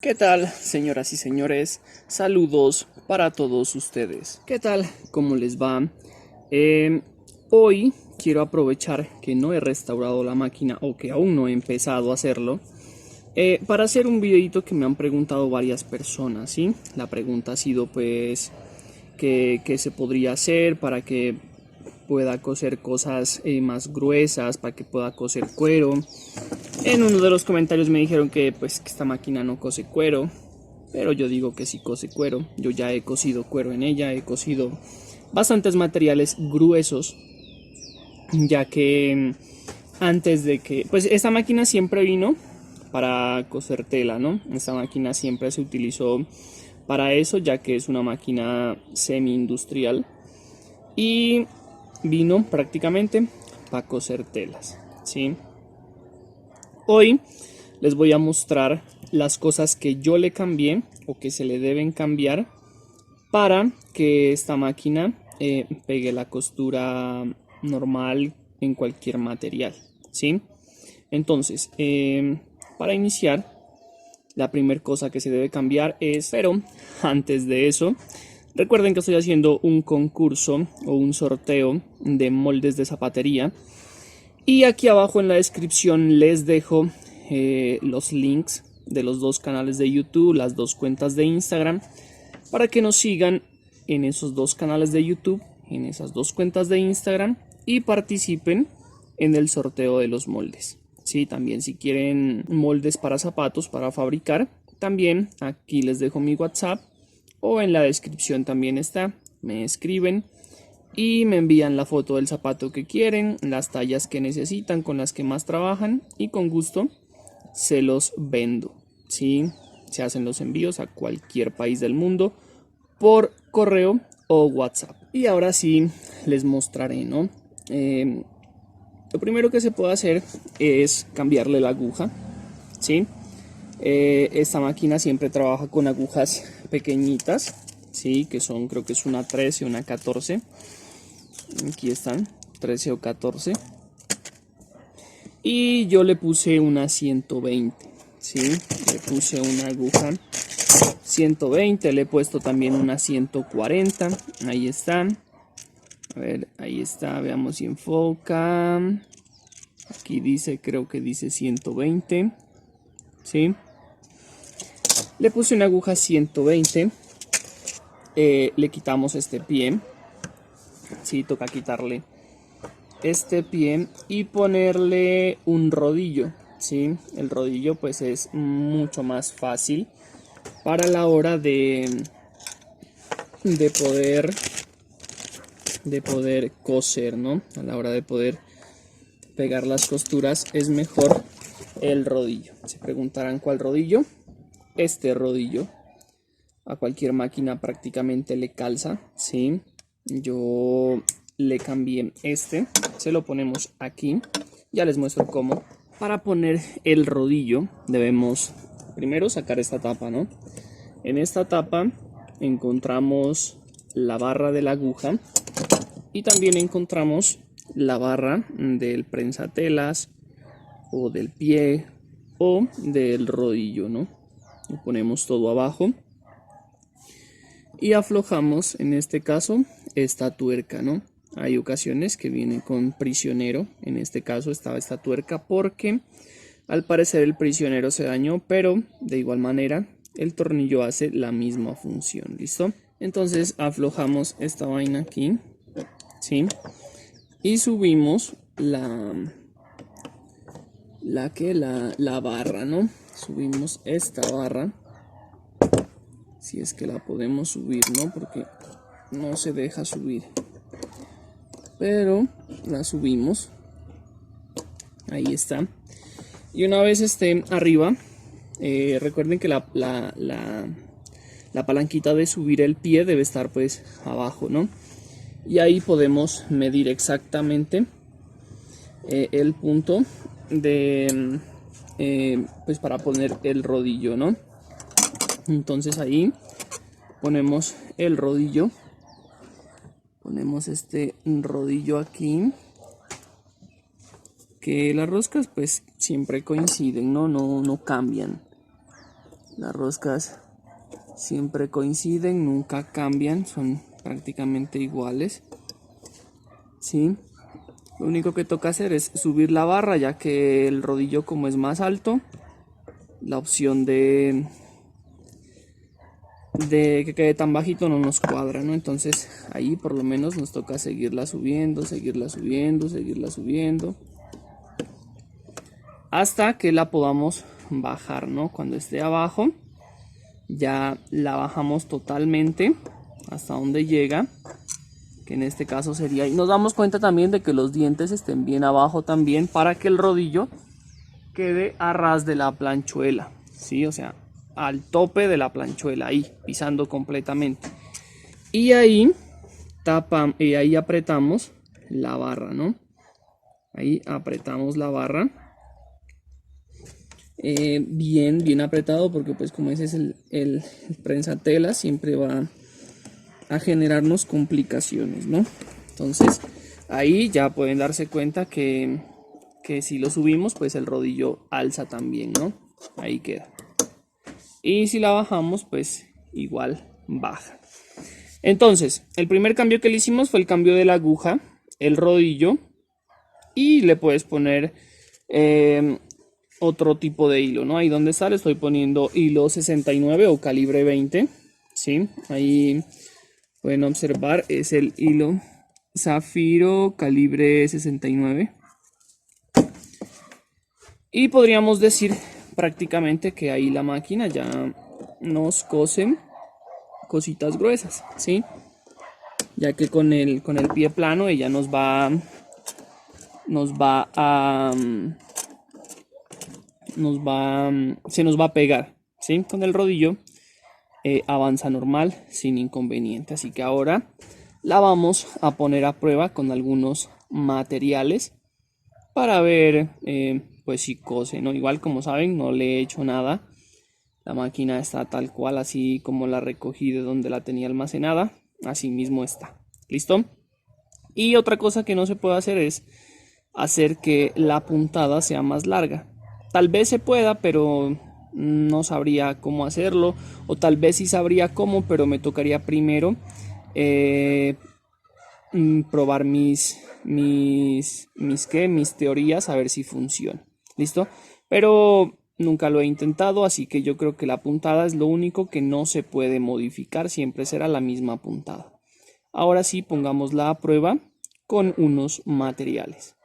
¿Qué tal, señoras y señores? Saludos para todos ustedes. ¿Qué tal? ¿Cómo les va? Hoy quiero aprovechar que no he restaurado la máquina o que aún no he empezado a hacerlo para hacer un videito que me han preguntado varias personas, ¿sí? La pregunta ha sido pues qué se podría hacer para que pueda coser cosas más gruesas, para que pueda coser cuero. En uno de los comentarios me dijeron que pues que esta máquina no cose cuero, pero yo digo que sí cose cuero. Yo ya he cosido cuero en ella, he cosido bastantes materiales gruesos, ya que antes de que pues esta máquina siempre vino para coser tela, ¿no? Esta máquina siempre se utilizó para eso, ya que es una máquina semi-industrial y vino prácticamente para coser telas, ¿sí? Hoy les voy a mostrar las cosas que yo le cambié o que se le deben cambiar para que esta máquina pegue la costura normal en cualquier material, ¿sí? Entonces, para iniciar, la primera cosa que se debe cambiar es, pero antes de eso, recuerden que estoy haciendo un concurso o un sorteo de moldes de zapatería. Y aquí abajo en la descripción les dejo los links de los dos canales de YouTube, las dos cuentas de Instagram, para que nos sigan en esos dos canales de YouTube, en esas dos cuentas de Instagram y participen en el sorteo de los moldes. Sí, también si quieren moldes para zapatos para fabricar, también aquí les dejo mi WhatsApp o en la descripción también está, me escriben y me envían la foto del zapato que quieren, las tallas que necesitan, con las que más trabajan y con gusto se los vendo, ¿sí? Se hacen los envíos a cualquier país del mundo por correo o WhatsApp. Y ahora sí les mostraré, ¿no? Lo primero que se puede hacer es cambiarle la aguja, ¿sí? Esta máquina siempre trabaja con agujas pequeñitas, ¿sí? Que son, creo que es una 13, una 14. Aquí están, 13 o 14. Y yo le puse una 120, ¿sí? Le puse una aguja 120, le he puesto también una 140. Ahí está. A ver, ahí está, veamos si enfoca. Aquí dice, creo que dice 120, ¿sí? Le puse una aguja 120. Le quitamos este pie. Sí, toca quitarle este pie y ponerle un rodillo, ¿sí? El rodillo pues es mucho más fácil para la hora de poder coser, ¿no? A la hora de poder pegar las costuras es mejor el rodillo. Se preguntarán cuál rodillo. Este rodillo a cualquier máquina prácticamente le calza, ¿sí? Yo le cambié este, se lo ponemos aquí, ya les muestro cómo. Para poner el rodillo debemos primero sacar esta tapa, ¿no? En esta tapa encontramos la barra de la aguja y también encontramos la barra del prensatelas o del pie o del rodillo, ¿no? Lo ponemos todo abajo y aflojamos, en este caso, esta tuerca, ¿no? Hay ocasiones que viene con prisionero, en este caso estaba esta tuerca porque al parecer el prisionero se dañó, pero de igual manera el tornillo hace la misma función, ¿listo? Entonces aflojamos esta vaina aquí, ¿sí? Y subimos la barra, ¿no? Subimos esta barra. Si es que la podemos subir, ¿no? Porque no se deja subir. Pero la subimos. Ahí está. Y una vez esté arriba, recuerden que la palanquita de subir el pie debe estar pues abajo, ¿no? Y ahí podemos medir exactamente el punto de pues para poner el rodillo, ¿no? Entonces ahí ponemos el rodillo, ponemos este rodillo aquí, que las roscas pues siempre coinciden, no cambian. Las roscas siempre coinciden, nunca cambian, son prácticamente iguales. ¿Sí? Lo único que toca hacer es subir la barra, ya que el rodillo, como es más alto, la opción de que quede tan bajito no nos cuadra, ¿no? Entonces ahí por lo menos nos toca seguirla subiendo, hasta que la podamos bajar, ¿no? Cuando esté abajo ya la bajamos totalmente hasta donde llega, que en este caso sería, y nos damos cuenta también de que los dientes estén bien abajo también, para que el rodillo quede a ras de la planchuela, ¿sí? O sea, al tope de la planchuela, ahí pisando completamente, y ahí ahí apretamos la barra, ¿no? Ahí apretamos la barra bien apretado, porque pues como ese es el prensatela, siempre va a generarnos complicaciones, ¿no? Entonces ahí ya pueden darse cuenta que si lo subimos, pues el rodillo alza también, ¿no? Ahí queda. Y si la bajamos, pues igual baja. Entonces, el primer cambio que le hicimos fue el cambio de la aguja, el rodillo, y le puedes poner otro tipo de hilo, ¿no? Ahí donde está le estoy poniendo hilo 69 o calibre 20, ¿sí? Ahí pueden observar, es el hilo zafiro calibre 69. Y podríamos decir prácticamente que ahí la máquina ya nos cose cositas gruesas, ¿sí? Ya que con el pie plano ella se nos va a pegar, ¿sí? Con el rodillo avanza normal, sin inconveniente. Así que ahora la vamos a poner a prueba con algunos materiales para ver pues si cose, ¿no? Igual, como saben, no le he hecho nada. La máquina está tal cual, así como la recogí de donde la tenía almacenada, así mismo está. ¿Listo? Y otra cosa que no se puede hacer es hacer que la puntada sea más larga. Tal vez se pueda, pero no sabría cómo hacerlo, o tal vez sí sabría cómo, pero me tocaría primero probar mis teorías, a ver si funciona. ¿Listo? Pero nunca lo he intentado, así que yo creo que la puntada es lo único que no se puede modificar, siempre será la misma puntada. Ahora sí, pongámosla a prueba con unos materiales.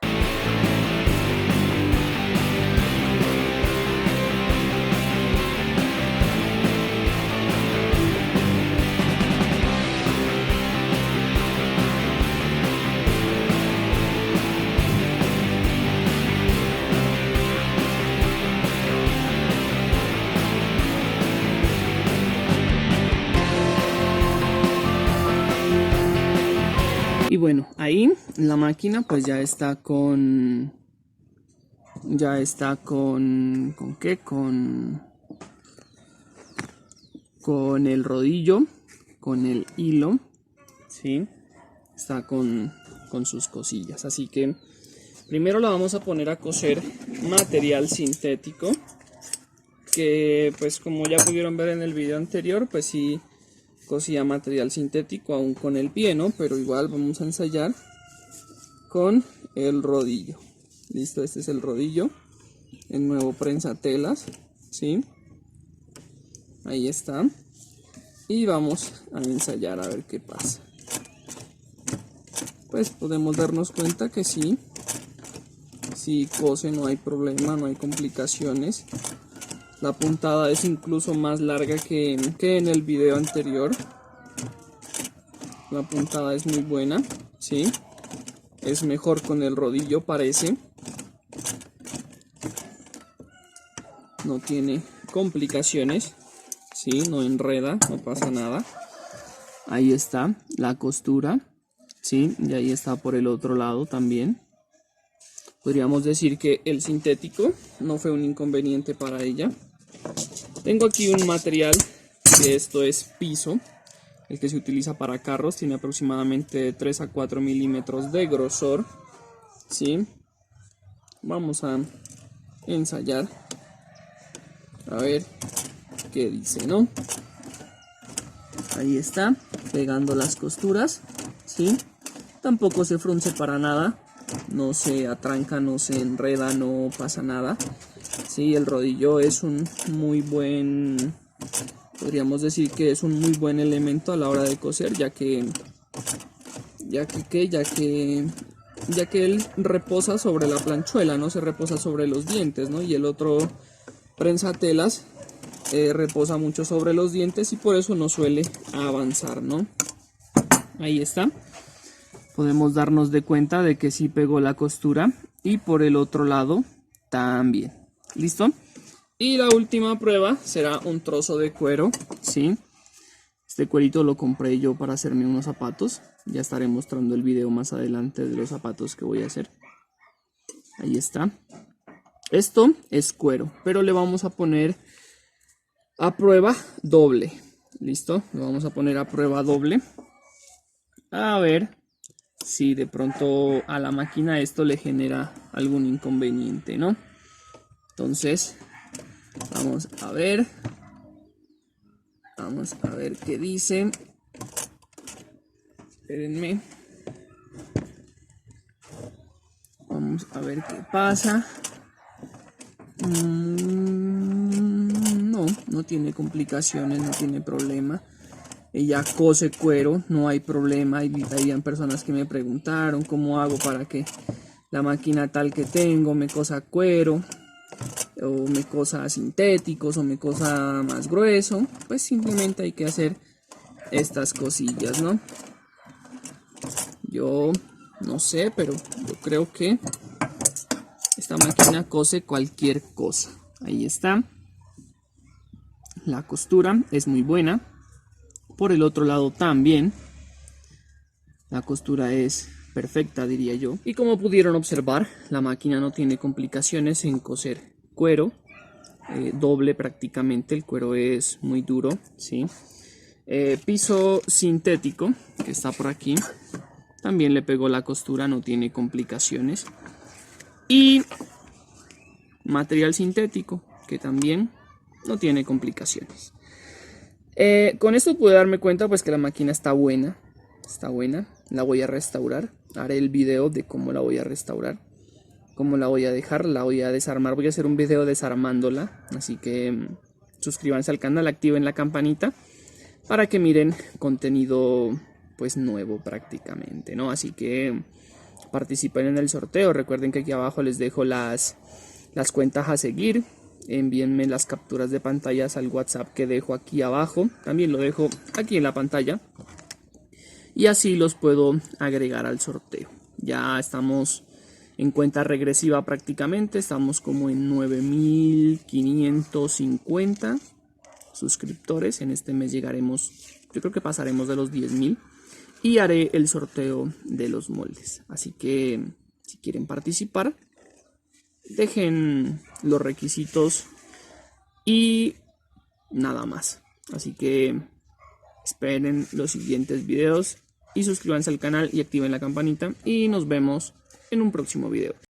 Y bueno, ahí la máquina pues ya está ¿con qué? Con el rodillo, con el hilo, ¿sí? Está con sus cosillas. Así que primero la vamos a poner a coser material sintético, que pues como ya pudieron ver en el video anterior, pues sí cosía material sintético aún con el pie, ¿no? Pero igual vamos a ensayar con el rodillo. Listo, este es el rodillo, el nuevo prensatelas, ¿sí? Ahí está. Y vamos a ensayar a ver qué pasa. Pues podemos darnos cuenta que sí cose, no hay problema, no hay complicaciones. La puntada es incluso más larga que en el video anterior. La puntada es muy buena, ¿sí? Es mejor con el rodillo, parece. No tiene complicaciones, ¿sí? No enreda, no pasa nada. Ahí está la costura, ¿sí? Y ahí está por el otro lado también. Podríamos decir que el sintético no fue un inconveniente para ella. Tengo aquí un material, que esto es piso, el que se utiliza para carros, tiene aproximadamente 3 a 4 milímetros de grosor, ¿sí? Vamos a ensayar, a ver qué dice, ¿no? Ahí está, pegando las costuras, ¿sí? Tampoco se frunce para nada, no se atranca, no se enreda, no pasa nada. Sí, el rodillo es un muy buen, podríamos decir que es un muy buen elemento a la hora de coser, ya que él reposa sobre la planchuela, no se reposa sobre los dientes, ¿no? Y el otro prensatelas reposa mucho sobre los dientes y por eso no suele avanzar, ¿no? Ahí está. Podemos darnos de cuenta de que sí pegó la costura y por el otro lado también. ¿Listo? Y la última prueba será un trozo de cuero, ¿sí? Este cuerito lo compré yo para hacerme unos zapatos. Ya estaré mostrando el video más adelante de los zapatos que voy a hacer. Ahí está. Esto es cuero, pero le vamos a poner a prueba doble. ¿Listo? Lo vamos a poner a prueba doble. A ver si de pronto a la máquina esto le genera algún inconveniente, ¿no? Entonces, vamos a ver. Vamos a ver qué dice. Espérenme. Vamos a ver qué pasa. No tiene complicaciones, no tiene problema. Ella cose cuero, no hay problema. Habían personas que me preguntaron cómo hago para que la máquina tal que tengo me cosa cuero, o me cosa sintéticos, o me cosa más grueso. Pues simplemente hay que hacer estas cosillas, ¿no? Yo no sé, pero yo creo que esta máquina cose cualquier cosa. Ahí está. La costura es muy buena. Por el otro lado también. La costura es perfecta, diría yo. Y como pudieron observar, la máquina no tiene complicaciones en coser cuero. Doble prácticamente, el cuero es muy duro, ¿sí? Piso sintético, que está por aquí. También le pegó la costura, no tiene complicaciones. Y material sintético, que también no tiene complicaciones. Con esto pude darme cuenta pues que la máquina está buena. Está buena. La voy a restaurar. Haré el video de cómo la voy a restaurar. Cómo la voy a dejar. La voy a desarmar. Voy a hacer un video desarmándola. Así que suscríbanse al canal. Activen la campanita. Para que miren contenido pues nuevo prácticamente, ¿no? Así que participen en el sorteo. Recuerden que aquí abajo les dejo las cuentas a seguir. Envíenme las capturas de pantallas al WhatsApp que dejo aquí abajo. También lo dejo aquí en la pantalla. Y así los puedo agregar al sorteo. Ya estamos en cuenta regresiva prácticamente. Estamos como en 9.550 suscriptores. En este mes llegaremos, yo creo que pasaremos de los 10.000. Y haré el sorteo de los moldes. Así que si quieren participar, dejen los requisitos y nada más. Así que esperen los siguientes videos y suscríbanse al canal y activen la campanita. Y nos vemos en un próximo video.